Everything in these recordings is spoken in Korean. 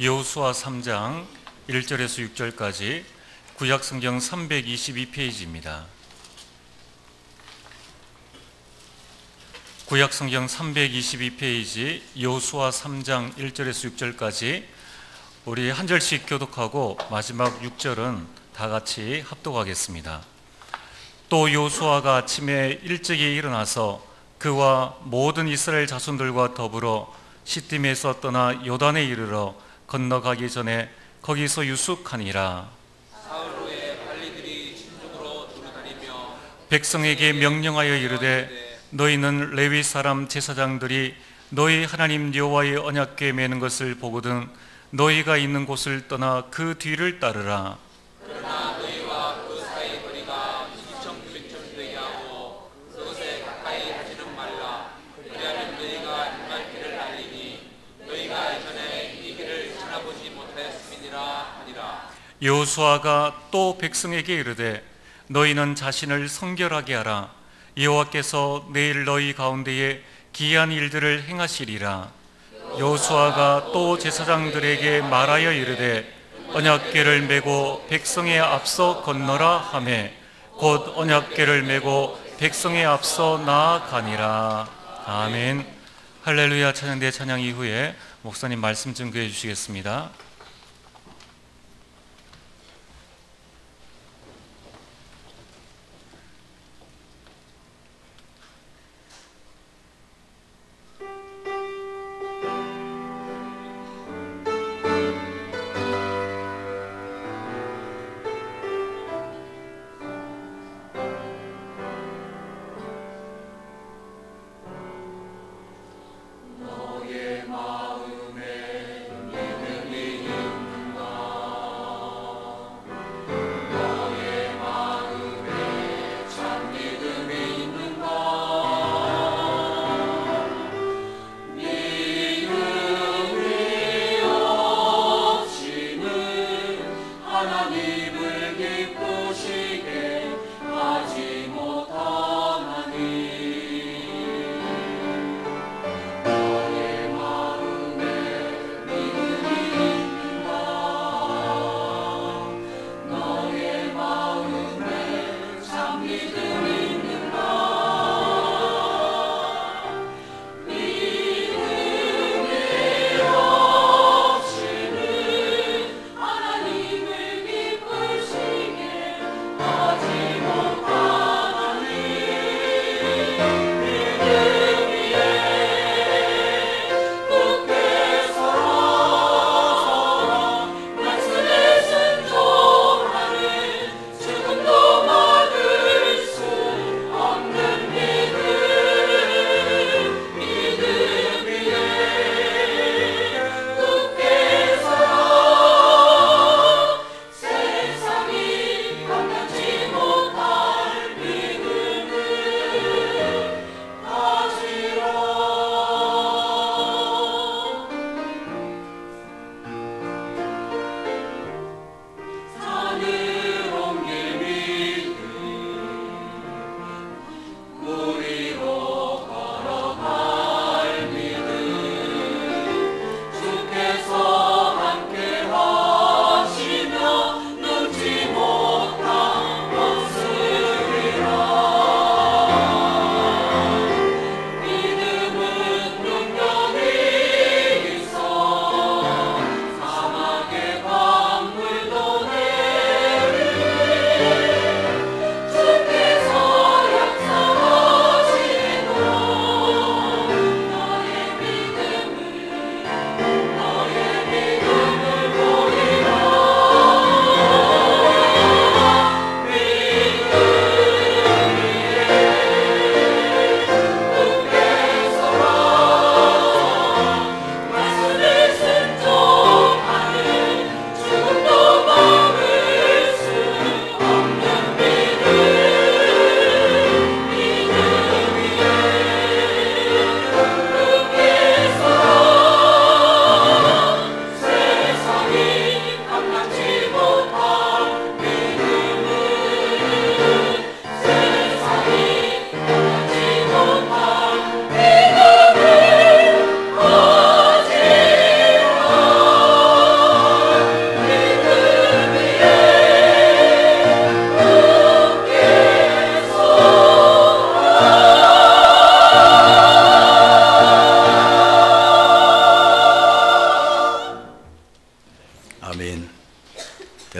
여호수아 3장 1절에서 6절까지 구약성경 322페이지입니다. 구약성경 322페이지 여호수아 3장 1절에서 6절까지 우리 한 절씩 교독하고 마지막 6절은 다 같이 합독하겠습니다. 또 여호수아가 아침에 일찍이 일어나서 그와 모든 이스라엘 자손들과 더불어 시딤에서 떠나 요단에 이르러 건너가기 전에 거기서 유숙하니라. 사흘 후에 관리들이 신중으로 두루다니며 백성에게 명령하여 이르되 너희는 레위 사람 제사장들이 너희 하나님 여호와의 언약궤 매는 것을 보거든 너희가 있는 곳을 떠나 그 뒤를 따르라. 그러나 너희와 그 사이 거리가 이천규백천 되게 하고 그것에 가까이 하지는 말라. 그리하면 너희가 행할 길을 알리니 너희가 이전에 이 길을 찾아보지 못하였음이니라 하니라. 여호수아가 또 백성에게 이르되 너희는 자신을 성결하게 하라. 여호와께서 내일 너희 가운데에 기이한 일들을 행하시리라. 여호수아가 또 제사장들에게 말하여 이르되 언약궤를 메고 백성의 앞서 건너라 하매 곧 언약궤를 메고 백성의 앞서 나아가니라. 아멘. 할렐루야. 찬양대 찬양 이후에 목사님 말씀 증거해 주시겠습니다. 너의 마음에 믿음이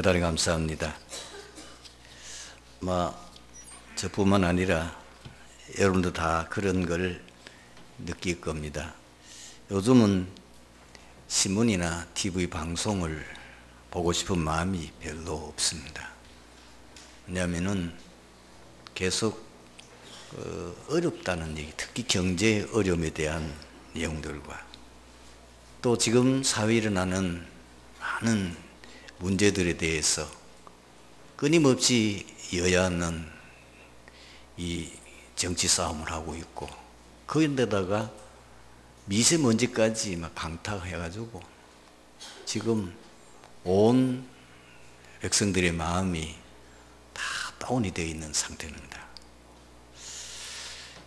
대단히 감사합니다. 저뿐만 아니라 여러분도 다 그런 걸 느낄 겁니다. 요즘은 신문이나 TV 방송을 보고 싶은 마음이 별로 없습니다. 왜냐하면은 계속 어렵다는 얘기, 특히 경제 어려움에 대한 내용들과 또 지금 사회에 일어나는 많은 문제들에 대해서 끊임없이 여야는 이 정치 싸움을 하고 있고, 거기에다가 미세먼지까지 막 강타해가지고 지금 온 백성들의 마음이 다 다운이 되어 있는 상태입니다.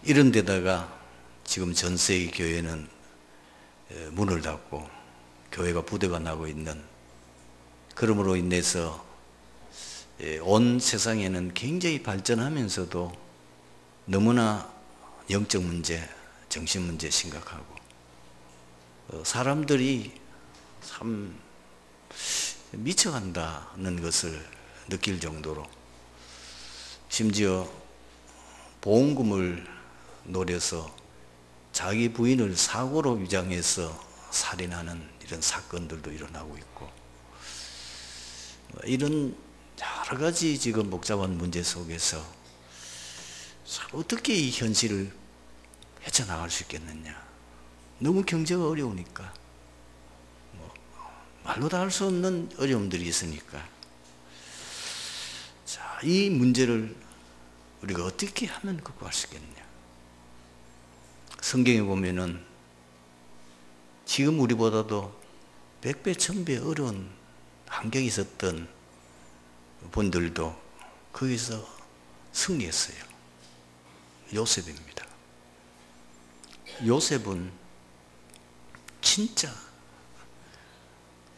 이런 데다가 지금 전 세계 교회는 문을 닫고 교회가 부도가 나고 있는, 그러므로 인해서 온 세상에는 굉장히 발전하면서도 너무나 영적 문제, 정신 문제 심각하고, 사람들이 참 미쳐간다는 것을 느낄 정도로, 심지어 보험금을 노려서 자기 부인을 사고로 위장해서 살인하는 이런 사건들도 일어나고 있고, 이런 여러 가지 지금 복잡한 문제 속에서 어떻게 이 현실을 헤쳐나갈 수 있겠느냐. 너무 경제가 어려우니까, 말로 다 할 수 없는 어려움들이 있으니까, 자, 이 문제를 우리가 어떻게 하면 극복할 수 있겠느냐. 성경에 보면은 지금 우리보다도 100배, 1000배 어려운 환경에 있었던 분들도 거기서 승리했어요. 요셉입니다. 요셉은 진짜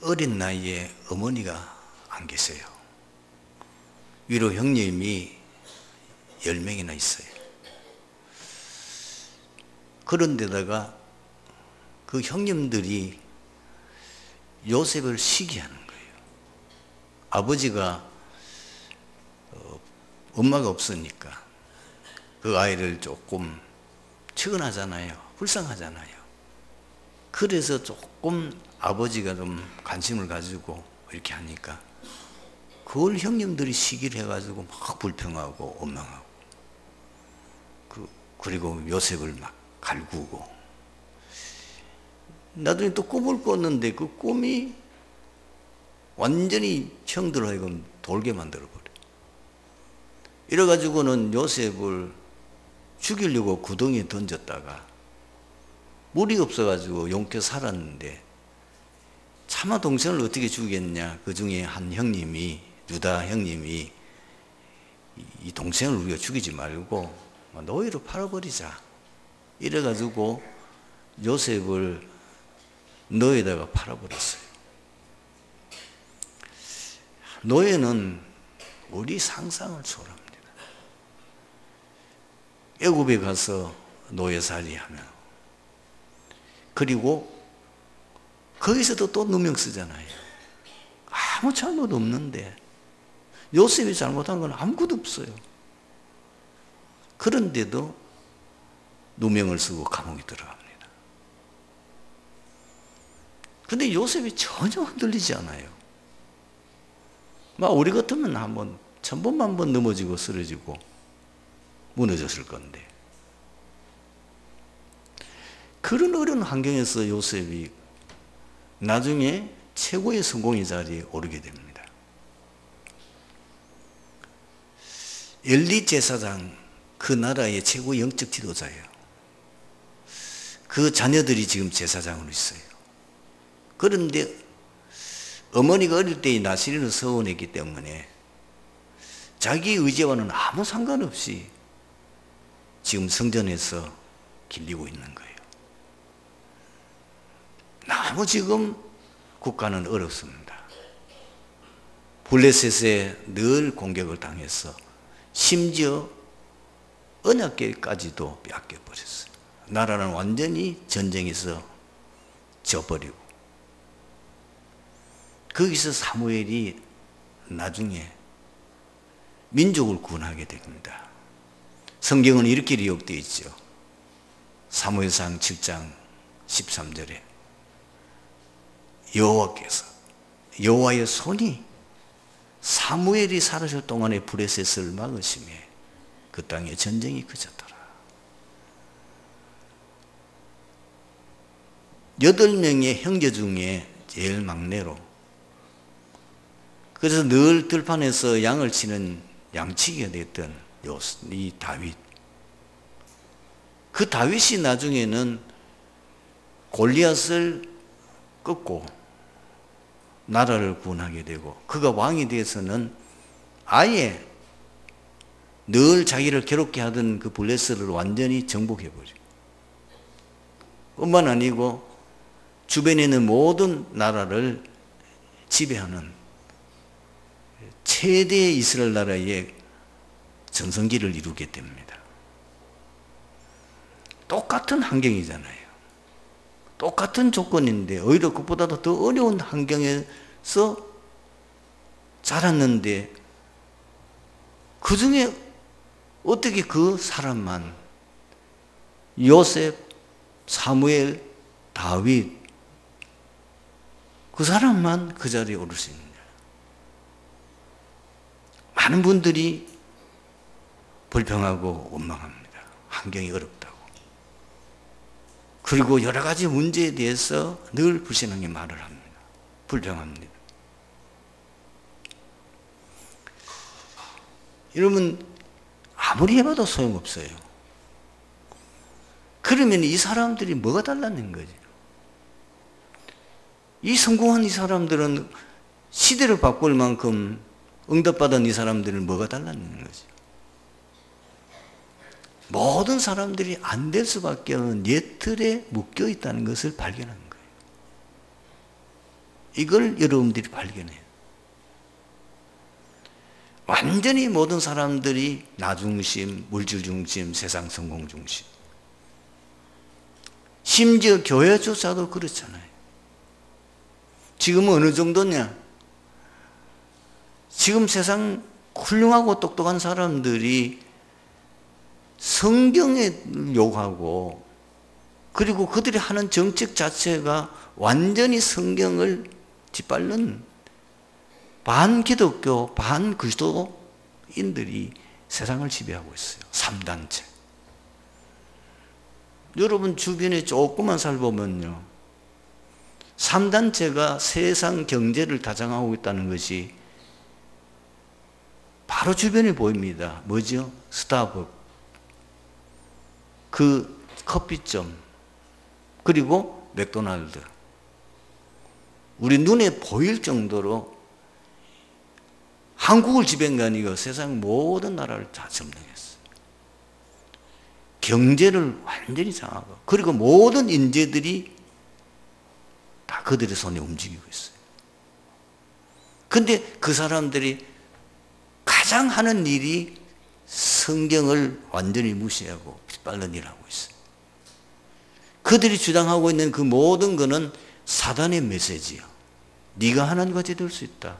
어린 나이에 어머니가 안 계세요. 위로 형님이 10명이나 있어요. 그런데다가 그 형님들이 요셉을 시기하는 거예요. 아버지가 엄마가 없으니까 그 아이를 조금 측은하잖아요. 불쌍하잖아요. 그래서 조금 아버지가 좀 관심을 가지고 이렇게 하니까 그걸 형님들이 시기를 해가지고 막 불평하고 원망하고, 그리고 요셉을 막 갈구고, 나중에 또 꿈을 꿨는데 그 꿈이 완전히 형들 하여금 돌게 만들어버려. 이래가지고는 요셉을 죽이려고 구덩이에 던졌다가 물이 없어가지고 용케 살았는데, 차마 동생을 어떻게 죽이겠냐. 그 중에 한 형님이, 유다 형님이, 이 동생을 우리가 죽이지 말고 노예로 팔아버리자. 이래가지고 요셉을 노예에다가 팔아버렸어요. 노예는 우리 상상을 초월합니다. 애굽에 가서 노예살이하며, 그리고 거기서도 또 누명 쓰잖아요. 아무 잘못 없는데 요셉이 잘못한 건 아무것도 없어요. 그런데도 누명을 쓰고 감옥에 들어갑니다. 근데 요셉이 전혀 흔들리지 않아요. 우리 같으면 한번 1000번만 넘어지고 쓰러지고 무너졌을 건데, 그런 어려운 환경에서 요셉이 나중에 최고의 성공의 자리에 오르게 됩니다. 엘리 제사장, 그 나라의 최고 영적 지도자예요. 그 자녀들이 지금 제사장으로 있어요. 그런데 어머니가 어릴 때 나시린을 서원했기 때문에 자기 의지와는 아무 상관없이 지금 성전에서 길리고 있는 거예요. 너무 지금 국가는 어렵습니다. 블레셋에 늘 공격을 당해서 심지어 언약궤까지도 빼앗겨버렸어요. 나라는 완전히 전쟁에서 져버리고, 거기서 사무엘이 나중에 민족을 구원하게 됩니다. 성경은 이렇게 기록되어 있죠. 사무엘상 7장 13절에 여호와의 손이 사무엘이 살아있을 동안에 브레셋을 막으심에 그 땅에 전쟁이 그쳤더라. 8명의 형제 중에 제일 막내로, 그래서 늘 들판에서 양을 치는 양치기가 됐던 이 다윗. 그 다윗이 나중에는 골리앗을 꺾고 나라를 구원하게 되고, 그가 왕이 돼서는 아예 늘 자기를 괴롭게 하던 그 블레셋을 완전히 정복해버려. 뿐만 아니고 주변에 있는 모든 나라를 지배하는 최대의 이스라엘 나라의 전성기를 이루게 됩니다. 똑같은 환경이잖아요. 똑같은 조건인데 오히려 그보다도 더 어려운 환경에서 자랐는데, 그 중에 어떻게 그 사람만, 요셉, 사무엘, 다윗, 그 사람만 그 자리에 오를 수 있느냐. 많은 분들이 불평하고 원망합니다. 환경이 어렵다고. 그리고 여러 가지 문제에 대해서 늘 불신하게 말을 합니다. 불평합니다. 여러분, 아무리 해봐도 소용없어요. 그러면 이 사람들이 뭐가 달랐는 거지? 이 성공한 이 사람들은 시대를 바꿀 만큼 응답받은 이 사람들은 뭐가 달랐는 거지? 모든 사람들이 안 될 수밖에 없는 옛 틀에 묶여 있다는 것을 발견한 거예요. 이걸 여러분들이 발견해요. 완전히 모든 사람들이 나 중심, 물질 중심, 세상 성공 중심. 심지어 교회조차도 그렇잖아요. 지금은 어느 정도냐? 지금 세상 훌륭하고 똑똑한 사람들이 성경에 욕하고, 그리고 그들이 하는 정책 자체가 완전히 성경을 짓밟는 반기독교, 반그리스도인들이 세상을 지배하고 있어요. 3단체. 여러분 주변에 조금만 살펴보면요, 3단체가 세상 경제를 다장하고 있다는 것이 바로 주변에 보입니다. 뭐죠? 스타벅, 그 커피점, 그리고 맥도날드. 우리 눈에 보일 정도로 한국을 지배한 게 아니고 세상 모든 나라를 다 점령했어요. 경제를 완전히 장악하고, 그리고 모든 인재들이 다 그들의 손에 움직이고 있어요. 근데 그 사람들이 가장 하는 일이 성경을 완전히 무시하고 빗발른 일을 하고 있어요. 그들이 주장하고 있는 그 모든 것은 사단의 메시지야. 네가 하나님과 될 수 있다.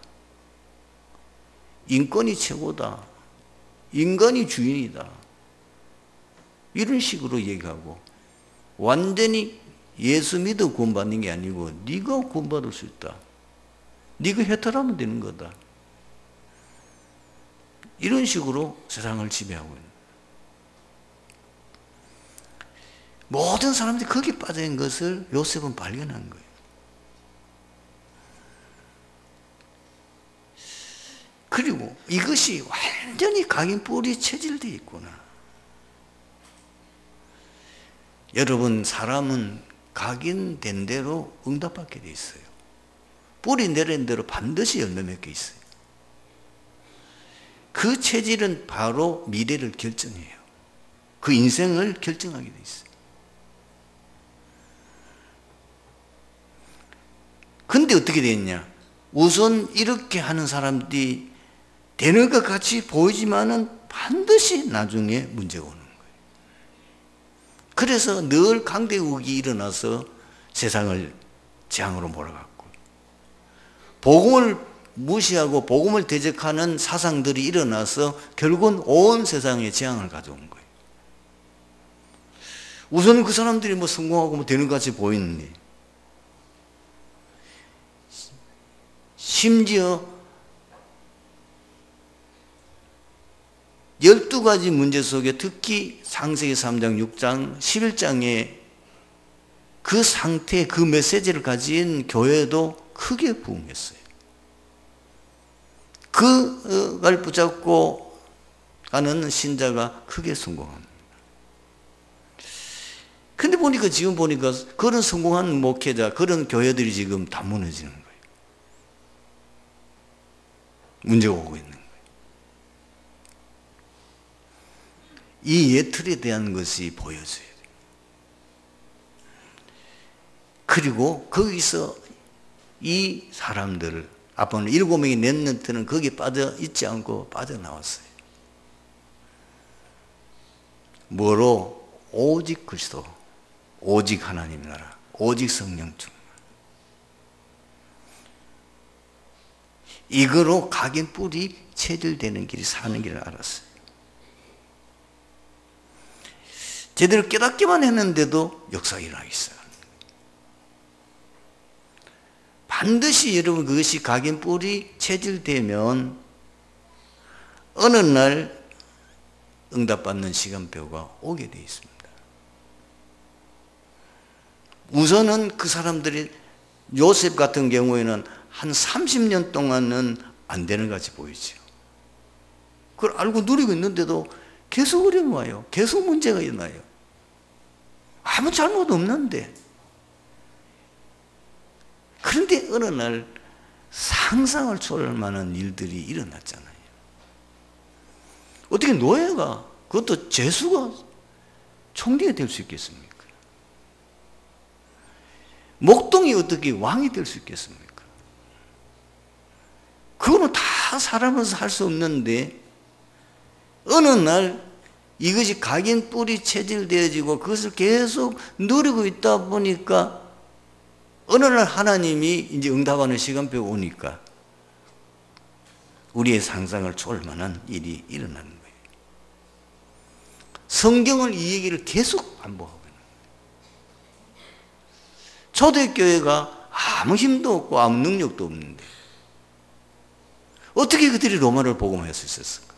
인권이 최고다. 인간이 주인이다. 이런 식으로 얘기하고, 완전히 예수 믿어 구원받는 게 아니고 네가 구원받을 수 있다. 네가 해탈하면 되는 거다. 이런 식으로 세상을 지배하고 있는, 모든 사람들이 거기에 빠진 것을 요셉은 발견한 거예요. 그리고 이것이 완전히 각인 뿌리 체질되어 있구나. 여러분, 사람은 각인된 대로 응답받게 돼 있어요. 뿌리 내린 대로 반드시 열매 맺게 있어요. 그 체질은 바로 미래를 결정해요. 그 인생을 결정하게 돼 있어요. 근데 어떻게 됐냐? 우선 이렇게 하는 사람들이 되는 것 같이 보이지만은 반드시 나중에 문제가 오는 거예요. 그래서 늘 강대국이 일어나서 세상을 재앙으로 몰아갔고, 복음을 무시하고 복음을 대적하는 사상들이 일어나서 결국은 온 세상에 재앙을 가져온 거예요. 우선 그 사람들이 뭐 성공하고 뭐 되는 것 같이 보이는데, 심지어 12가지 문제 속에 특히 창세기 3장, 6장, 11장에 그 상태, 그 메시지를 가진 교회도 크게 부흥했어요. 그걸 붙잡고 가는 신자가 크게 성공합니다. 근데 보니까 지금 보니까 그런 성공한 목회자, 그런 교회들이 지금 다 무너지는 거예요. 문제가 오고 있는 거예요. 이 예틀에 대한 것이 보여져야 돼요. 그리고 거기서 이 사람들을, 아빠는 7명이 냈는 때는 거기에 빠져 있지 않고 빠져나왔어요. 뭐로? 오직 그리스도, 오직 하나님 나라, 오직 성령 충만. 이거로 각인 뿔이 체질되는 길이 사는 길을 알았어요. 제대로 깨닫기만 했는데도 역사가 일어나기 시작합니다. 반드시 여러분 그것이 각인 뿔이 체질되면 어느 날 응답받는 시간표가 오게 되어 있습니다. 우선은 그 사람들이 요셉 같은 경우에는 한 30년 동안은 안 되는 것 같이 보이죠. 그걸 알고 누리고 있는데도 계속 어려움이 와요. 계속 문제가 일어나요. 아무 잘못 없는데. 그런데 어느 날 상상을 초월할 만한 일들이 일어났잖아요. 어떻게 노예가, 그것도 죄수가 총리가 될 수 있겠습니까? 목동이 어떻게 왕이 될 수 있겠습니까? 그거는 다 사람으로서 할 수 없는데 어느 날 이것이 각인 뿔이 체질되어지고 그것을 계속 누리고 있다 보니까 어느 날 하나님이 이제 응답하는 시간표가 오니까 우리의 상상을 초월 만한 일이 일어나는 거예요. 성경은 이 얘기를 계속 반복하고 있는 거예요. 초대교회가 아무 힘도 없고 아무 능력도 없는데 어떻게 그들이 로마를 복음할 수 있었을까?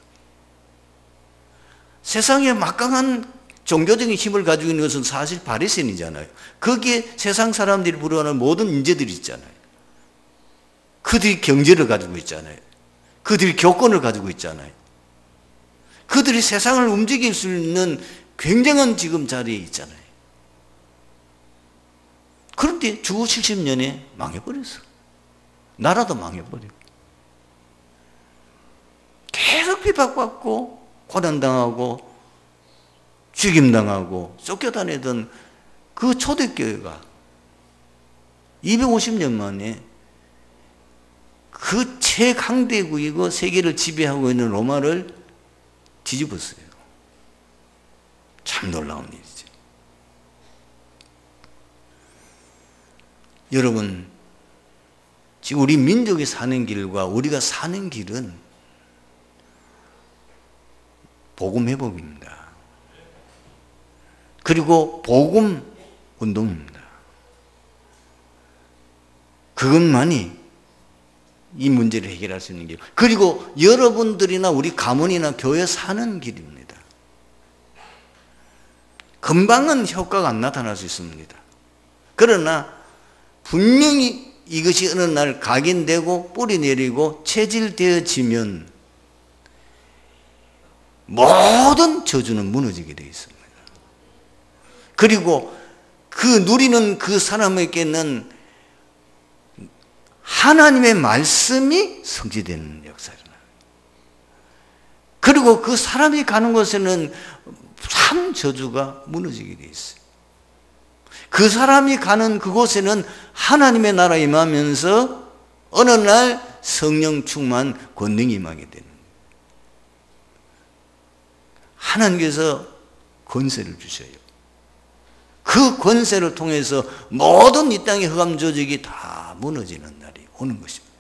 세상에 막강한 종교적인 힘을 가지고 있는 것은 사실 바리새인이잖아요. 거기에 세상 사람들이 부러워하는 모든 인재들이 있잖아요. 그들이 경제를 가지고 있잖아요. 그들이 교권을 가지고 있잖아요. 그들이 세상을 움직일 수 있는 굉장한 지금 자리에 있잖아요. 그런데 주후 70년에 망해버렸어. 나라도 망해버리고 계속 비박받고 고난당하고 죽임당하고 쫓겨다니던 그 초대교회가 250년 만에 그 최강대국이고 세계를 지배하고 있는 로마를 뒤집었어요. 참 놀라운 일이죠. 여러분, 지금 우리 민족이 사는 길과 우리가 사는 길은 복음 회복입니다. 그리고 복음 운동입니다. 그것만이 이 문제를 해결할 수 있는 길. 그리고 여러분들이나 우리 가문이나 교회 사는 길입니다. 금방은 효과가 안 나타날 수 있습니다. 그러나 분명히 이것이 어느 날 각인되고 뿌리 내리고 체질되어지면 모든 저주는 무너지게 되어 있습니다. 그리고 그 누리는 그 사람에게는 하나님의 말씀이 성취되는 역사가 일어나요. 그리고 그 사람이 가는 곳에는 참 저주가 무너지게 되어 있어요. 그 사람이 가는 그곳에는 하나님의 나라 임하면서 어느 날 성령 충만 권능이 임하게 되는 거예요. 하나님께서 권세를 주셔요. 그 권세를 통해서 모든 이 땅의 흑암 조직이 다 무너지는 날이 오는 것입니다.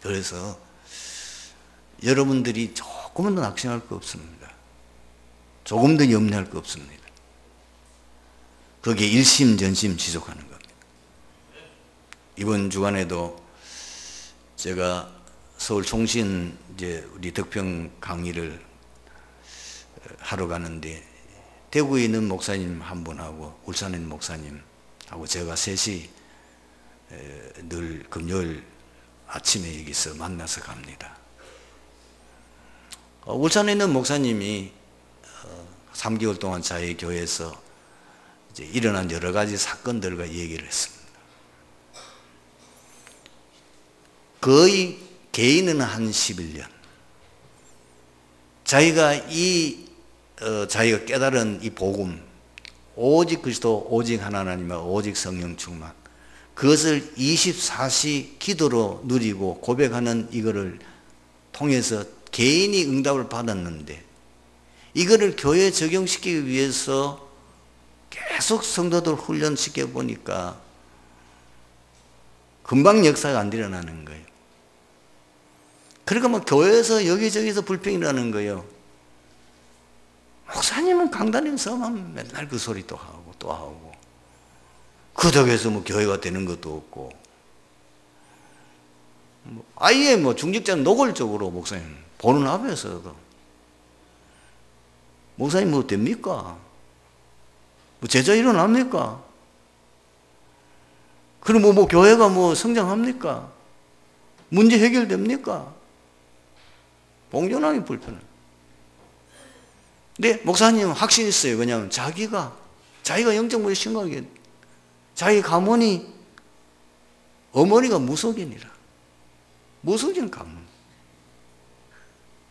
그래서 여러분들이 조금은 더 낙심할 거 없습니다. 조금 더 염려할 거 없습니다. 그게 일심전심 지속하는 겁니다. 이번 주간에도 제가 서울 총신 이제 우리 덕평 강의를 하러 가는데 대구에 있는 목사님 한 분하고 울산에 있는 목사님하고 제가 셋이 늘 금요일 아침에 여기서 만나서 갑니다. 울산에 있는 목사님이 3개월 동안 저희 교회에서 이제 일어난 여러 가지 사건들과 얘기를 했습니다. 거의 개인은 한 11년. 자기가 자기가 깨달은 이 복음, 오직 그리스도, 오직 하나님과 오직 성령 충만, 그것을 24시 기도로 누리고 고백하는 이거를 통해서 개인이 응답을 받았는데, 이거를 교회에 적용시키기 위해서 계속 성도들 훈련시켜 보니까 금방 역사가 안 일어나는 거예요. 그러니까 뭐 교회에서 여기저기서 불평이 나는 거예요. 목사님은 강단에서 맨날 그 소리 또 하고 또 하고, 그 덕에서 뭐 교회가 되는 것도 없고, 아예 뭐 중직자는 노골적으로 목사님 보는 앞에서도 목사님 뭐 됩니까? 뭐 제자 일어납니까? 그럼 뭐 교회가 뭐 성장합니까? 문제 해결됩니까? 봉전하기 불편해. 근데 목사님은 확신이 있어요. 그냥 자기가 영적 문제 심각하게, 자기 가문이 어머니가 무속인이라. 무속인 가문.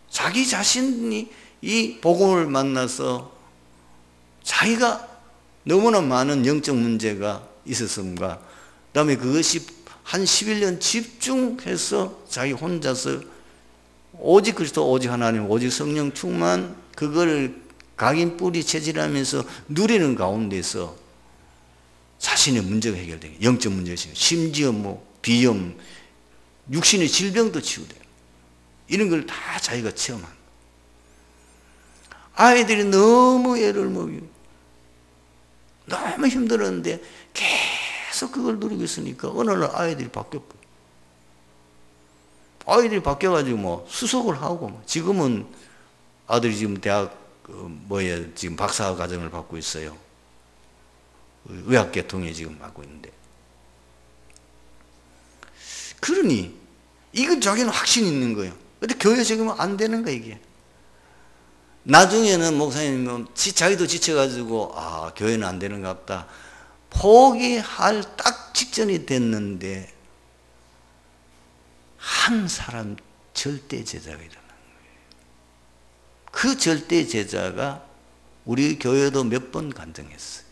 자기 자신이 이 복음을 만나서 자기가 너무나 많은 영적 문제가 있었음과, 그 다음에 그것이 한 11년 집중해서 자기 혼자서 오직 그리스도, 오직 하나님, 오직 성령 충만, 그걸 각인 뿌리 체질하면서 누리는 가운데서 자신의 문제가 해결돼요. 영적 문제가 있어요. 심지어 뭐 비염, 육신의 질병도 치유돼요. 이런 걸 다 자기가 체험한. 아이들이 너무 애를 먹이고 너무 힘들었는데 계속 그걸 누리고 있으니까 어느 날 아이들이 바뀌었고, 아이들이 바뀌어가지고 뭐 수석을 하고, 지금은 아들이 지금 대학 지금 박사 과정을 받고 있어요. 의학계통에 지금 받고 있는데, 그러니 이건 자기는 확신이 있는 거예요. 근데 교회 적용은 안 되는 거야 이게. 나중에는 목사님은 자기도 지쳐가지고 교회는 안 되는가 보다 포기할 딱 직전이 됐는데, 한 사람 절대 제자가 일어난 거예요. 그 절대 제자가 우리 교회도 몇 번 간증했어요.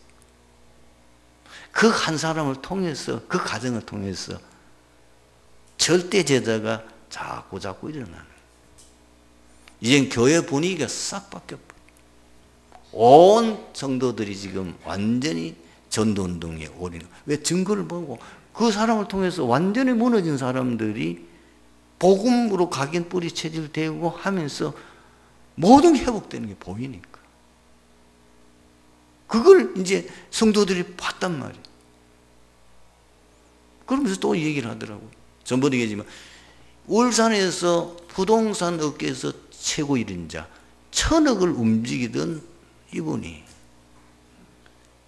그 한 사람을 통해서, 그 과정을 통해서 절대 제자가 자꾸 일어나는 거예요. 이젠 교회 분위기가 싹 바뀌어버려요. 온 성도들이 지금 완전히 전도운동에 올인해요. 왜? 증거를 보고 그 사람을 통해서 완전히 무너진 사람들이 복음으로 각인 뿌리 체질되고 하면서 모든 게 회복되는 게 보이니까. 그걸 이제 성도들이 봤단 말이에요. 그러면서 또 얘기를 하더라고요. 전번에 얘기했지만 울산에서 부동산 업계에서 최고 1인자, 1000억을 움직이던 이분이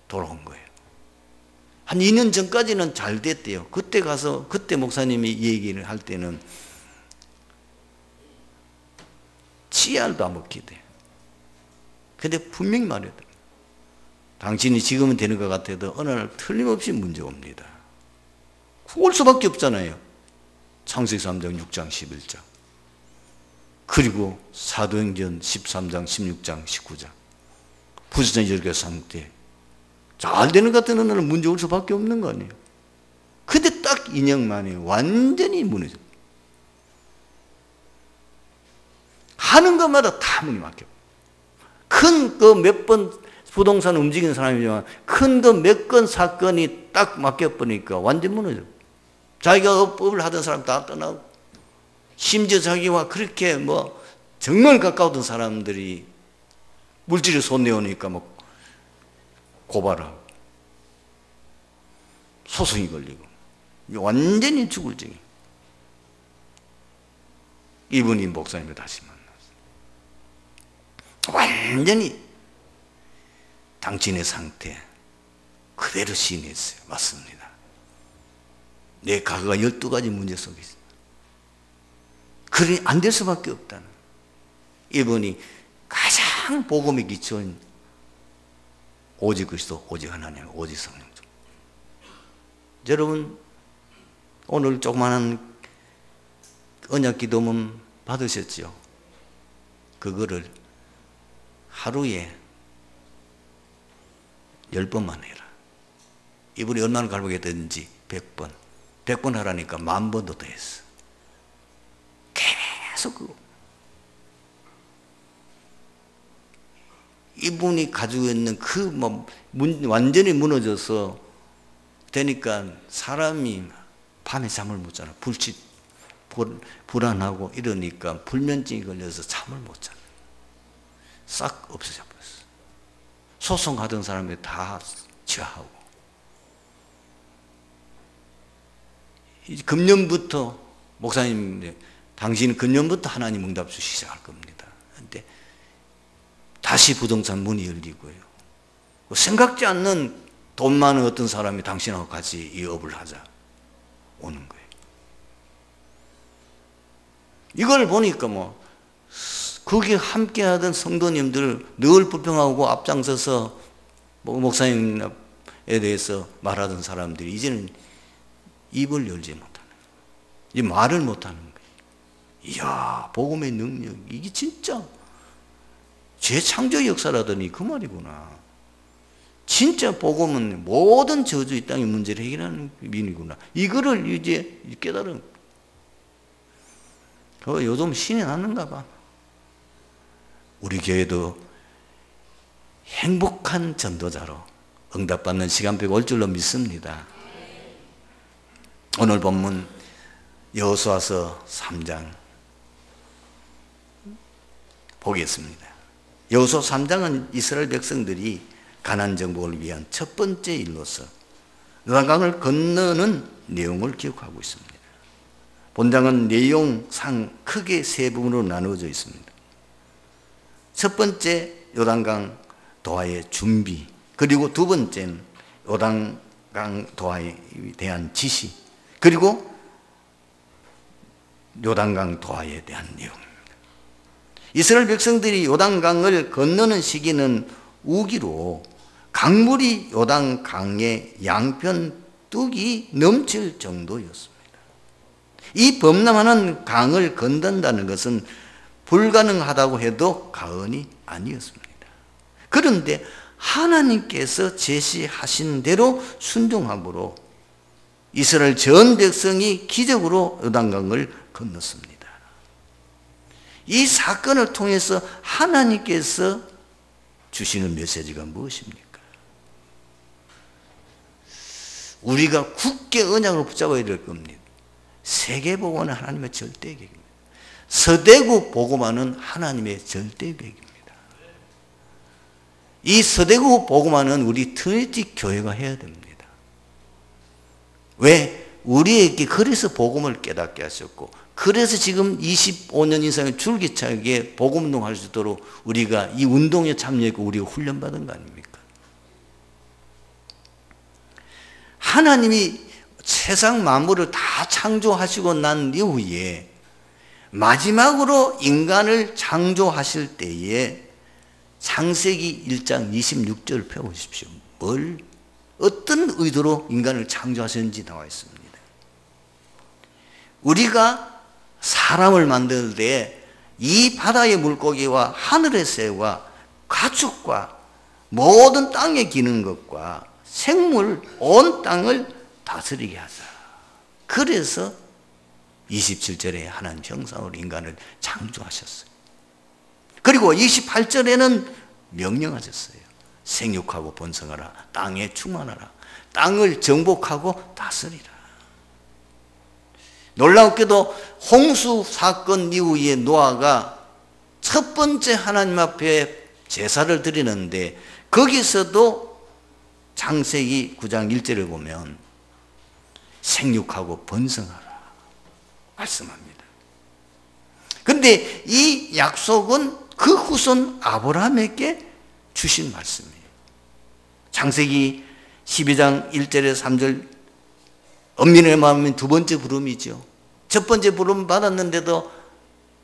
돌아온 거예요. 한 2년 전까지는 잘 됐대요. 그때 목사님이 얘기를 할 때는 치알도 안 먹히대. 근데 분명히 말했다. 당신이 지금은 되는 것 같아도 어느 날 틀림없이 문제 옵니다. 올 수밖에 없잖아요. 창세기 3장, 6장, 11장. 그리고 사도행전 13장, 16장, 19장. 부수전 10개 상태. 잘 되는 것 같은 어느 날 문제 올 수밖에 없는 거 아니에요. 근데 딱 2년 만에 완전히 무너져. 하는 것마다 다 문이 막혀. 큰 그 몇 번 부동산 움직이는 사람이지만 큰 그 몇 건 사건이 딱 막혀버리니까 완전 무너져. 자기가 업을 하던 사람 다 떠나고 심지어 자기와 그렇게 뭐 정말 가까웠던 사람들이 물질에 손 내오니까 뭐 고발하고 소송이 걸리고 완전히 죽을 지경. 이분이 목사님을 다시 만났어요. 완전히 당신의 상태 그대로 시인했어요. 맞습니다. 내 과거가 12가지 문제 속에 있어요. 그러니 안 될 수밖에 없다는. 이분이 가장 복음에 기초인 오직 그리스도, 오직 하나님, 오직 성령. 여러분 오늘 조그마한 언약 기도문 받으셨죠? 그거를 하루에 10번만 해라. 이분이 얼마나 갈보겠다든지 100번. 100번 하라니까 10,000번도 더 했어. 계속 그거. 이분이 가지고 있는 그 완전히 무너져서 되니까 사람이 밤에 잠을 못 자나. 불안하고 이러니까 불면증이 걸려서 잠을 못 자나. 싹 없어져 버렸어. 소송하던 사람이 다 취하하고. 금년부터 목사님, 당신은 금년부터 하나님 응답 주시기 시작할 겁니다. 근데 다시 부동산 문이 열리고요. 생각지 않는 돈 많은 어떤 사람이 당신하고 같이 이 업을 하자 오는 거예요. 이걸 보니까 뭐 거기에 함께하던 성도님들 늘 불평하고 앞장서서 목사님에 대해서 말하던 사람들이 이제는 입을 열지 못하는 거예요. 이 말을 못하는 거예요. 이야, 복음의 능력, 이게 진짜 재창조 역사라더니 그 말이구나. 진짜 복음은 모든 저주 이 땅의 문제를 해결하는 민이구나. 이거를 이제 깨달은. 요즘 신이 났는가 봐. 우리 교회도 행복한 전도자로 응답받는 시간표가 올 줄로 믿습니다. 오늘 본문 여호수아서 3장 보겠습니다. 여호수아 3장은 이스라엘 백성들이 가나안 정복을 위한 첫 번째 일로서 요단강을 건너는 내용을 기록하고 있습니다. 본장은 내용상 크게 세 부분으로 나누어져 있습니다. 첫 번째 요단강 도하의 준비, 그리고 두 번째는 요단강 도하에 대한 지시, 그리고 요단강 도하에 대한 내용입니다. 이스라엘 백성들이 요단강을 건너는 시기는 우기로 강물이 요단강의 양편 뚝이 넘칠 정도였습니다. 이 범람하는 강을 건넌다는 것은 불가능하다고 해도 과언이 아니었습니다. 그런데 하나님께서 제시하신 대로 순종함으로 이스라엘 전 백성이 기적으로 요단강을 건넜습니다. 이 사건을 통해서 하나님께서 주시는 메시지가 무엇입니까? 우리가 굳게 언약을 붙잡아야 될 겁니다. 세계복음은 하나님의 절대계획입니다. 서대구 복음화는 하나님의 절대계획입니다. 이 서대구 복음화는 우리 트리니티 교회가 해야 됩니다. 왜? 우리에게 그래서 복음을 깨닫게 하셨고, 그래서 지금 25년 이상의 줄기차게 복음운동할 수 있도록 우리가 이 운동에 참여했고 우리가 훈련받은 거 아닙니까? 하나님이 세상 만물을 다 창조하시고 난 이후에 마지막으로 인간을 창조하실 때에 창세기 1장 26절을 펴보십시오. 어떤 의도로 인간을 창조하셨는지 나와 있습니다. 우리가 사람을 만들 때 이 바다의 물고기와 하늘의 새와 가축과 모든 땅에 기는 것과 생물 온 땅을 다스리게 하자. 그래서 27절에 하나님 형상으로 인간을 창조하셨어요. 그리고 28절에는 명령하셨어요. 생육하고 번성하라. 땅에 충만하라. 땅을 정복하고 다스리라. 놀랍게도 홍수 사건 이후에 노아가 첫 번째 하나님 앞에 제사를 드리는데 거기서도 창세기 9장 1절을 보면 생육하고 번성하라 말씀합니다. 그런데 이 약속은 그 후손 아브라함에게 주신 말씀이에요. 창세기 12장 1절에서 3절 엄민의 마음은 두 번째 부름이죠. 첫 번째 부름 받았는데도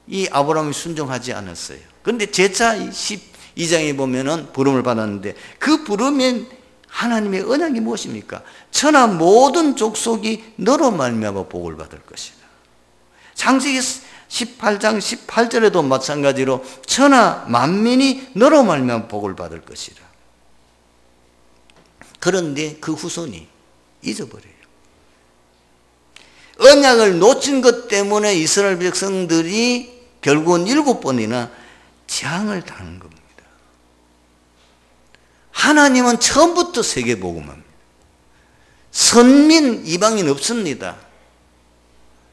이 아브라함이 순종하지 않았어요. 그런데 제차 12장에 보면은 부름을 받았는데 그 부름엔 하나님의 언약이 무엇입니까? 천하 모든 족속이 너로 말미암아 복을 받을 것이다. 창세기 18장 18절에도 마찬가지로 천하 만민이 너로 말미암아 복을 받을 것이다. 그런데 그 후손이 잊어버려요. 언약을 놓친 것 때문에 이스라엘 백성들이 결국은 7번이나 재앙을 당한 겁니다. 하나님은 처음부터 세계복음합니다. 선민, 이방인 없습니다.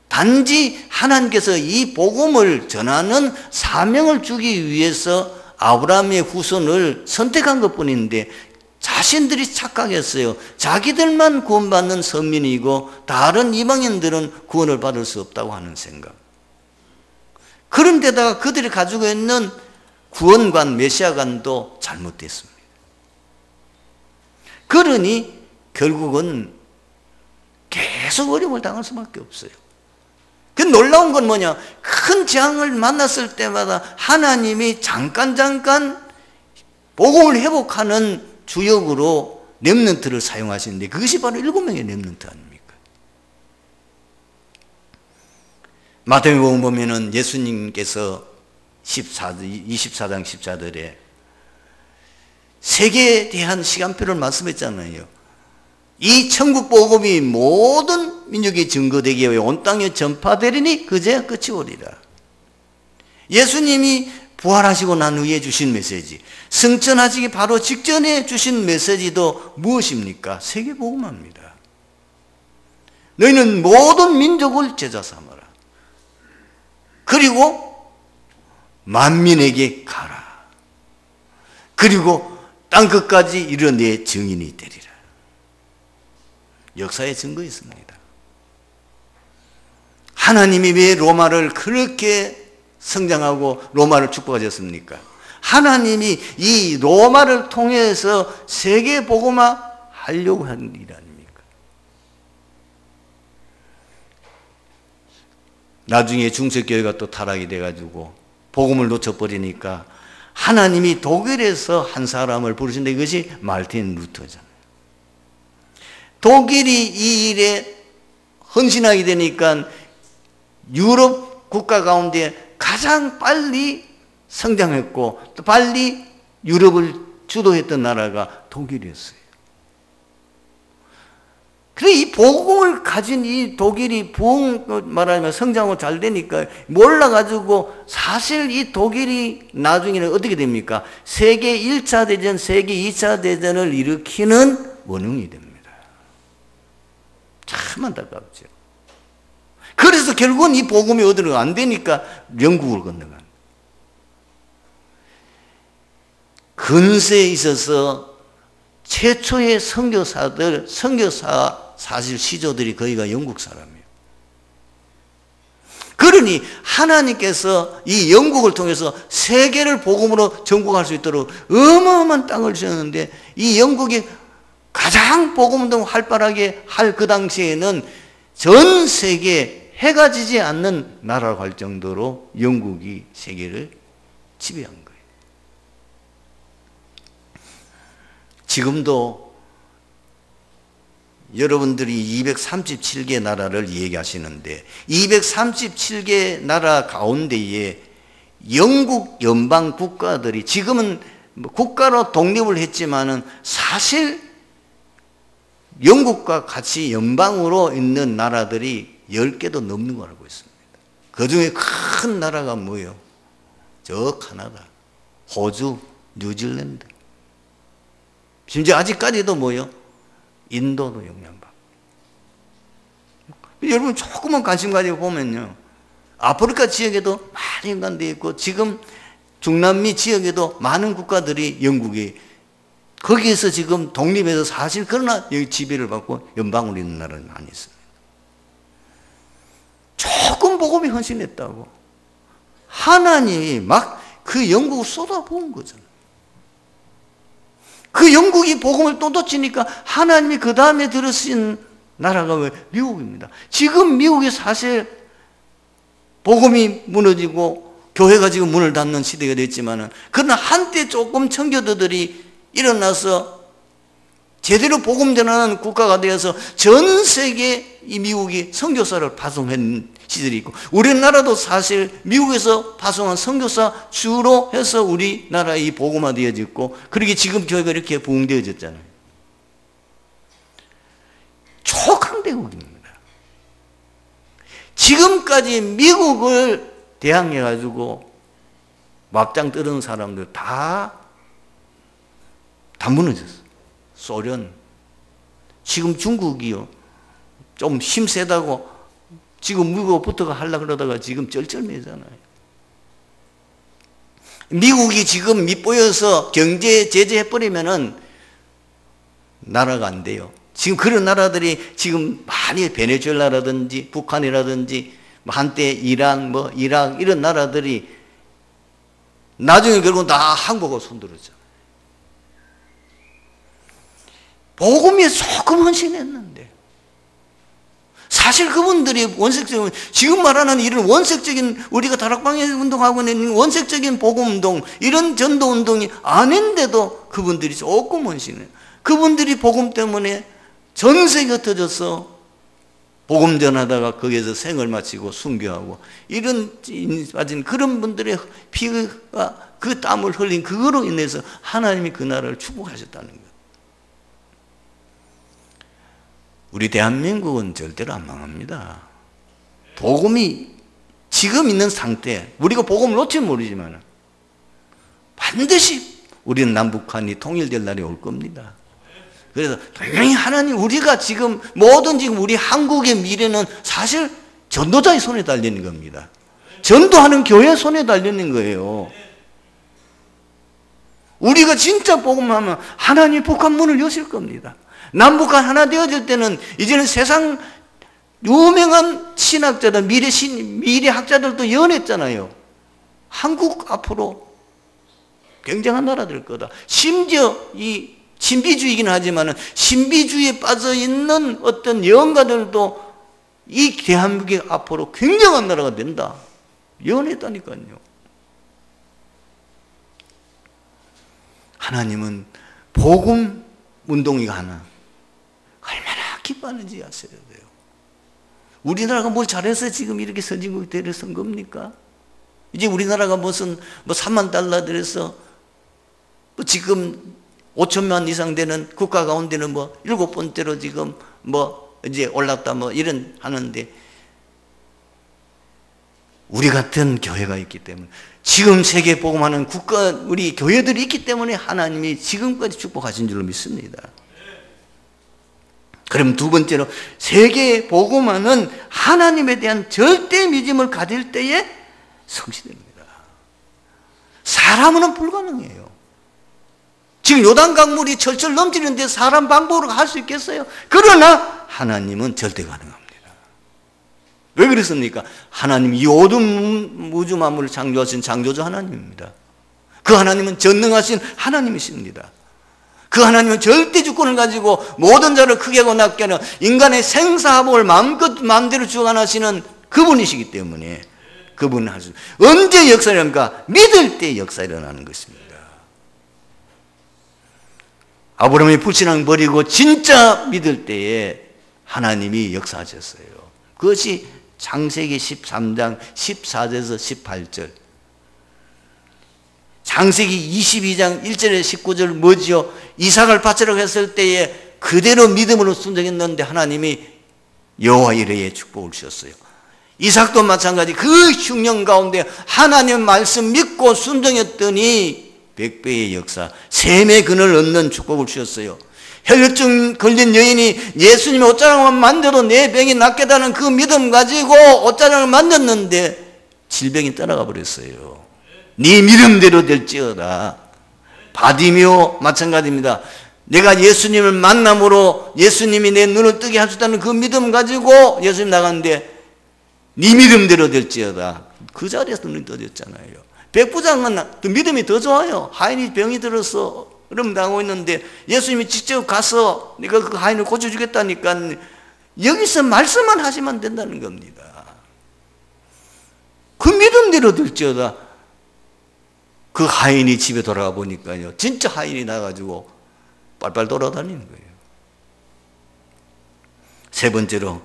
단지 하나님께서 이 복음을 전하는 사명을 주기 위해서 아브라함의 후손을 선택한 것뿐인데 자신들이 착각했어요. 자기들만 구원받는 선민이고 다른 이방인들은 구원을 받을 수 없다고 하는 생각. 그런데다가 그들이 가지고 있는 구원관, 메시아관도 잘못됐습니다. 그러니 결국은 계속 어려움을 당할 수밖에 없어요. 그 놀라운 건 뭐냐? 큰 재앙을 만났을 때마다 하나님이 잠깐 복음을 회복하는 주역으로 렘넌트를 사용하시는데 그것이 바로 7명의 렘넌트 아닙니까? 마태복음 보면은 예수님께서 24장 14절에 세계에 대한 시간표를 말씀했잖아요. 이 천국 복음이 모든 민족이 증거되게 하여 온 땅에 전파되리니 그제야 끝이 오리라. 예수님이 부활하시고 난 후에 주신 메시지, 승천하시기 바로 직전에 주신 메시지도 무엇입니까? 세계복음화입니다. 너희는 모든 민족을 제자 삼아라. 그리고 만민에게 가라. 그리고 땅끝까지 이르러 내 증인이 되리라. 역사에 증거 있습니다. 하나님이 왜 로마를 그렇게 성장하고 로마를 축복하셨습니까? 하나님이 이 로마를 통해서 세계 복음화 하려고 하는 일 아닙니까? 나중에 중세교회가 또 타락이 돼가지고 복음을 놓쳐버리니까 하나님이 독일에서 한 사람을 부르신데 이것이 말틴 루터잖아요. 독일이 이 일에 헌신하게 되니까 유럽 국가 가운데 가장 빨리 성장했고 또 빨리 유럽을 주도했던 나라가 독일이었어요. 그래서 이 복음을 가진 이 독일이 말하자면 성장하고 잘 되니까 몰라가지고 사실 이 독일이 나중에는 어떻게 됩니까? 세계 1차 대전, 세계 2차 대전을 일으키는 원흉이 됩니다. 참 안타깝죠. 그래서 결국은 이 복음이 어디로 안 되니까 영국을 건너간. 근세에 있어서 최초의 선교사 사실 시조들이 거의가 영국 사람이에요. 그러니 하나님께서 이 영국을 통해서 세계를 복음으로 전국할 수 있도록 어마어마한 땅을 주셨는데 이 영국이 가장 복음운동 활발하게 할 그 당시에는 전 세계 해가 지지 않는 나라로 할 정도로 영국이 세계를 지배한 거예요. 지금도 여러분들이 237개 나라를 얘기하시는데 237개 나라 가운데에 영국 연방 국가들이 지금은 국가로 독립을 했지만은 사실 영국과 같이 연방으로 있는 나라들이 10개도 넘는 걸 알고 있습니다. 그 중에 큰 나라가 뭐예요? 저 캐나다, 호주, 뉴질랜드. 심지어 아직까지도 뭐예요? 인도도 영향받고. 여러분 조금만 관심 가지고 보면요, 아프리카 지역에도 많은 인간들이 있고 지금 중남미 지역에도 많은 국가들이 영국이 거기에서 지금 독립해서 사실 그러나 여기 지배를 받고 연방으로 있는 나라는 많이 있습니다. 조금 복음이 헌신했다고 하나님이 막 그 영국을 쏟아부은 거잖아요. 그 영국이 복음을 또렷치니까 하나님이 그 다음에 들으신 나라가 왜? 미국입니다. 지금 미국이 사실 복음이 무너지고 교회가 지금 문을 닫는 시대가 됐지만은, 그러나 한때 조금 청교도들이 일어나서 제대로 복음 전하는 국가가 되어서 전 세계 이 미국이 선교사를 파송한 시절이 있고, 우리나라도 사실 미국에서 파송한 선교사 주로 해서 우리나라 이 복음화되어졌고, 그렇게 지금 교회가 이렇게 부흥되어졌잖아요. 촉항대국입니다. 지금까지 미국을 대항해가지고 막장 뜨는 사람들 다 무너졌어. 소련, 지금 중국이요, 좀 힘 세다고 지금 미국부터가 하려고 그러다가 지금 쩔쩔매잖아요. 미국이 지금 밑보여서 경제 제재해버리면은 나라가 안 돼요. 지금 그런 나라들이 지금 많이 베네수엘라라든지 북한이라든지 한때 이란, 이락 이런 나라들이 나중에 결국 다 한국하고 손들었잖아요. 복음에 조금 헌신했는데, 사실 그분들이 원색적인, 지금 말하는 이런 원색적인, 우리가 다락방에 운동하고 있는 원색적인 복음 운동, 이런 전도 운동이 아닌데도 그분들이 조금 헌신해요. 그분들이 복음 때문에 전 세계에 흩어져서 복음 전하다가 거기에서 생을 마치고 순교하고, 이런 빠진 그런 분들의 피가, 그 땀을 흘린 그거로 인해서 하나님이 그 나라를 축복하셨다는 거예요. 우리 대한민국은 절대로 안 망합니다. 복음이 지금 있는 상태, 우리가 복음을 놓치면 모르지만 반드시 우리는 남북한이 통일될 날이 올 겁니다. 그래서 분명히 하나님, 우리가 지금 모든 지금 우리 한국의 미래는 사실 전도자의 손에 달리는 겁니다. 전도하는 교회 손에 달리는 거예요. 우리가 진짜 복음하면 하나님 북한 문을 여실 겁니다. 남북한 하나 되어질 때는 이제는 세상 유명한 신학자들, 미래학자들도 예언했잖아요. 한국 앞으로 굉장한 나라 될 거다. 심지어 이 신비주의이긴 하지만 신비주의에 빠져 있는 어떤 예언가들도 이 대한민국이 앞으로 굉장한 나라가 된다, 예언했다니까요. 하나님은 복음 운동이 하나 얼마나 기뻐하는지 아셔야 돼요. 우리나라가 뭘 잘해서 지금 이렇게 선진국이 되려선 겁니까? 이제 우리나라가 무슨 3만 달러 들여서 지금 5천만 이상 되는 국가 가운데는 7번째로 지금 이제 올랐다 이런 하는데, 우리 같은 교회가 있기 때문에, 지금 세계 복음하는 국가, 우리 교회들이 있기 때문에 하나님이 지금까지 축복하신 줄로 믿습니다. 그럼 두 번째로, 세계 복음하는 하나님에 대한 절대 믿음을 가질 때에 성취됩니다. 사람은 불가능해요. 지금 요단 강물이 철철 넘치는데 사람 방법으로 할 수 있겠어요? 그러나 하나님은 절대 가능합니다. 왜 그랬습니까? 하나님이 이 모든 우주 만물을 창조하신 창조주 하나님입니다. 그 하나님은 전능하신 하나님이십니다. 그 하나님은 절대 주권을 가지고 모든 자를 크게 하고 낮게 하는 인간의 생사합을 마음대로 주관하시는 그분이시기 때문에, 그분은 할 수, 언제 역사를 합니까? 믿을 때 역사 일어나는 것입니다. 아브라함이 불신앙 버리고 진짜 믿을 때에 하나님이 역사하셨어요. 그것이 창세기 13장 14절에서 18절, 창세기 22장 1절에서 19절 뭐지요? 이삭을 바치라고 했을 때에 그대로 믿음으로 순종했는데 하나님이 여호와 이레의 축복을 주셨어요. 이삭도 마찬가지, 그 흉년 가운데 하나님 말씀 믿고 순종했더니 100배의 역사, 셈의 근을 얻는 축복을 주셨어요. 혈류증 걸린 여인이 예수님의 옷자락만 만져도 내 병이 낫겠다는 그 믿음 가지고 옷자락을 만졌는데 질병이 떠나가 버렸어요. 네 믿음대로 될지어다. 바디메오 마찬가지입니다. 내가 예수님을 만남으로 예수님이 내 눈을 뜨게 하셨다는 그 믿음 가지고 예수님 나갔는데 네 믿음대로 될지어다. 그 자리에서 눈이 떠졌잖아요. 백부장은 그 믿음이 더 좋아요. 하인이 병이 들어서 그럼 당하고 있는데 예수님이 직접 가서 네가 그 하인을 고쳐주겠다니까 여기서 말씀만 하시면 된다는 겁니다. 그 믿음대로 될지어다. 그 하인이 집에 돌아가 보니까요, 진짜 하인이 나가지고 빨빨 돌아다니는 거예요. 세 번째로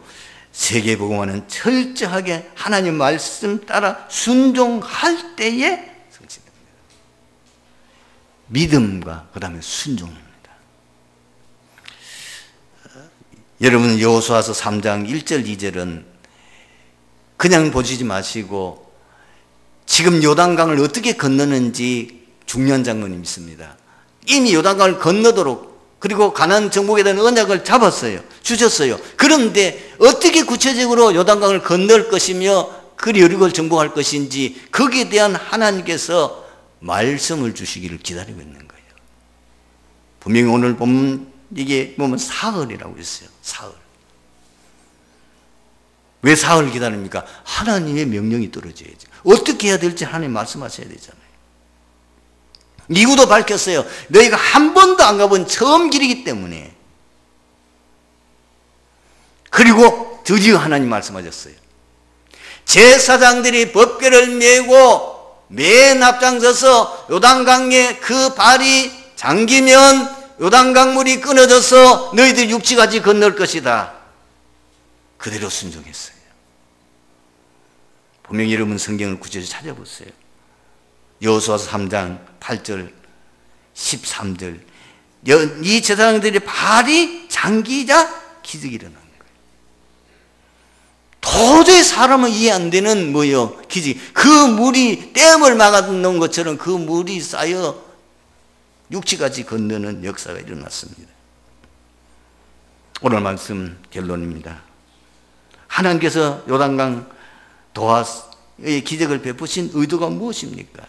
세계복음화는 철저하게 하나님 말씀 따라 순종할 때에 성취됩니다. 믿음과 그 다음에 순종입니다. 여러분 여호수아서 3장 1절 2절은 그냥 보시지 마시고 지금 요단강을 어떻게 건너는지 중요한 장면이 있습니다. 이미 요단강을 건너도록 그리고 가나안 정복에 대한 언약을 잡았어요. 주셨어요. 그런데 어떻게 구체적으로 요단강을 건널 것이며 그 여리고를 정복할 것인지 거기에 대한 하나님께서 말씀을 주시기를 기다리고 있는 거예요. 분명히 오늘 보면 이게 보면 사흘이라고 했어요. 사흘. 왜 사흘 기다립니까? 하나님의 명령이 떨어져야죠. 어떻게 해야 될지 하나님 말씀하셔야 되잖아요. 이유도 밝혔어요. 너희가 한 번도 안 가본 처음 길이기 때문에. 그리고 드디어 하나님 말씀하셨어요. 제사장들이 법궤를 메고 맨 앞장서서 요단강에 그 발이 잠기면 요단강물이 끊어져서 너희들 육지까지 건널 것이다. 그대로 순종했어요. 분명히 여러분 성경을 구체적으로 찾아보세요. 여호수아서 3장 8절 13절 이 제사장들의 발이 잠기자 기적이 일어난 거예요. 도저히 사람은 이해 안 되는 뭐요 기적. 그 물이 댐을 막아놓은 것처럼 그 물이 쌓여 육지까지 건너는 역사가 일어났습니다. 오늘 말씀 결론입니다. 하나님께서 요단강 도하의 기적을 베푸신 의도가 무엇입니까?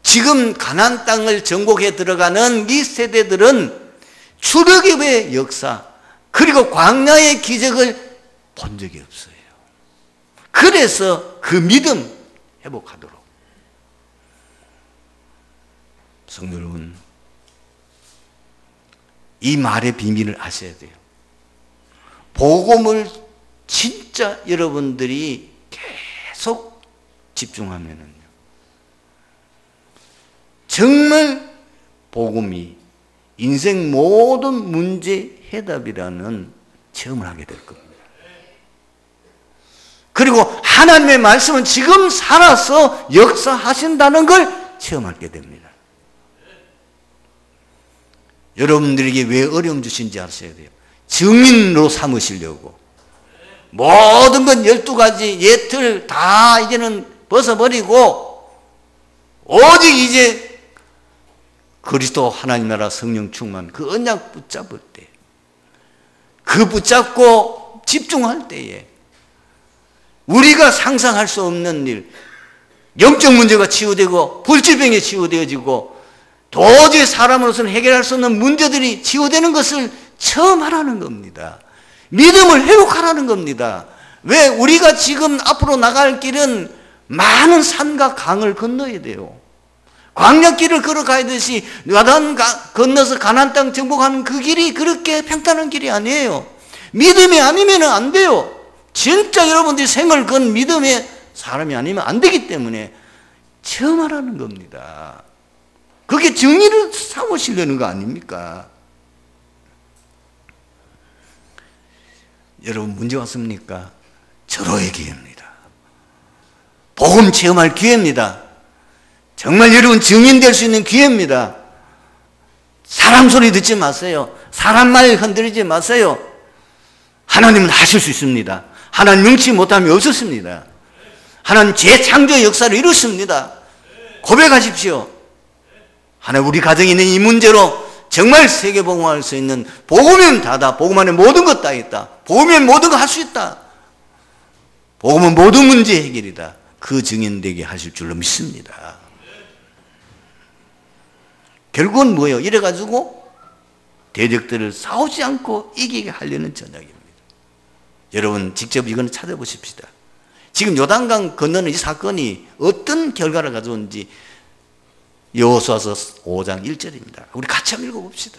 지금 가나안 땅을 정복해 들어가는 이 세대들은 출애굽의 역사 그리고 광야의 기적을 본 적이 없어요. 그래서 그 믿음 회복하도록 성도 여러분, 이 말의 비밀을 아셔야 돼요. 복음을 진짜 여러분들이 계속 집중하면은요, 정말 복음이 인생 모든 문제 해답이라는 체험을 하게 될 겁니다. 그리고 하나님의 말씀은 지금 살아서 역사하신다는 걸 체험하게 됩니다. 여러분들에게 왜 어려움 주신지 아셔야 돼요. 증인으로 삼으시려고. 모든 건 12가지 예틀 다 이제는 벗어버리고 오직 이제 그리스도 하나님 나라 성령 충만 그 언약 붙잡을 때, 그 붙잡고 집중할 때에 우리가 상상할 수 없는 일, 영적 문제가 치유되고 불질병이 치유되어지고 도저히 사람으로서는 해결할 수 없는 문제들이 치유되는 것을 처음 하라는 겁니다. 믿음을 회복하라는 겁니다. 왜? 우리가 지금 앞으로 나갈 길은 많은 산과 강을 건너야 돼요. 광야길을 걸어가야듯이 요단 건너서 가나안 땅 정복하는 그 길이 그렇게 평탄한 길이 아니에요. 믿음이 아니면 안 돼요. 진짜 여러분들이 생을 건 믿음의 사람이 아니면 안 되기 때문에 처음 하라는 겁니다. 그게 정의를 삼으시려는 거 아닙니까? 여러분 문제 왔습니까? 절호의 기회입니다. 복음 체험할 기회입니다. 정말 여러분 증인될 수 있는 기회입니다. 사람 소리 듣지 마세요. 사람 말 흔들리지 마세요. 하나님은 하실 수 있습니다. 하나님 명치 못함이 없었습니다. 하나님 재창조 역사를 이루십니다. 고백하십시오. 하나님 우리 가정에 있는 이 문제로 정말 세계복음화할 수 있는 복음이면 다다. 복음 안에 모든 것 다 있다. 복음이면 모든 거 할 수 있다. 복음은 모든 문제 해결이다. 그 증인되게 하실 줄로 믿습니다. 결국은 뭐예요? 이래가지고 대적들을 싸우지 않고 이기게 하려는 전략입니다. 여러분 직접 이건 찾아보십시다. 지금 요단강 건너는 이 사건이 어떤 결과를 가져온지 여호수아서 5장 1절입니다. 우리 같이 한번 읽어봅시다.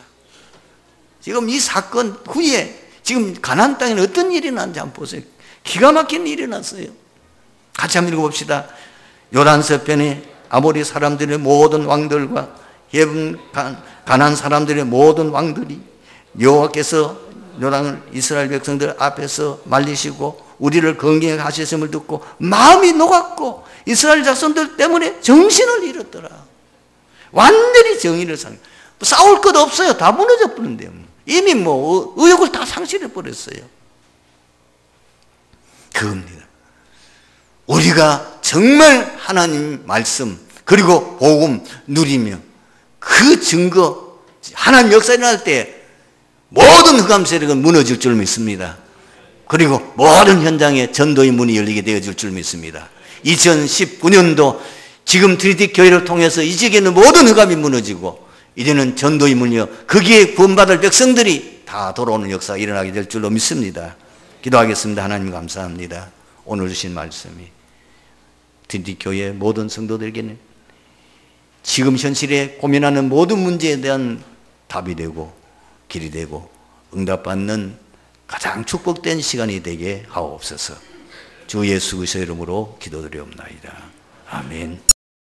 지금 이 사건 후에 지금 가나안 땅에는 어떤 일이 났는지 한번 보세요. 기가 막힌 일이 났어요. 같이 한번 읽어봅시다. 요단 서편에 아모리 사람들의 모든 왕들과 헤분 가나안 사람들의 모든 왕들이 여호와께서 요단을 이스라엘 백성들 앞에서 말리시고 우리를 건강하게 하셨음을 듣고 마음이 녹았고 이스라엘 자손들 때문에 정신을 잃었더라. 완전히 정의를 싸울 것 없어요. 다 무너져 버렸는데요. 이미 의욕을 다 상실해 버렸어요. 그겁니다. 우리가 정말 하나님 말씀 그리고 복음 누리며 그 증거 하나님 역사 일어날 때 모든 흑암 세력은 무너질 줄 믿습니다. 그리고 모든 현장에 전도의 문이 열리게 되어질 줄 믿습니다. 2019년도 지금 트리티 교회를 통해서 이 지역에 있는 모든 흑암이 무너지고 이제는 전도의 문이요 거기에 구원받을 백성들이 다 돌아오는 역사가 일어나게 될 줄로 믿습니다. 기도하겠습니다. 하나님 감사합니다. 오늘 주신 말씀이 트리티 교회 모든 성도들에게는 지금 현실에 고민하는 모든 문제에 대한 답이 되고 길이 되고 응답받는 가장 축복된 시간이 되게 하옵소서. 주 예수 그리스도의 이름으로 기도드리옵나이다. 아멘.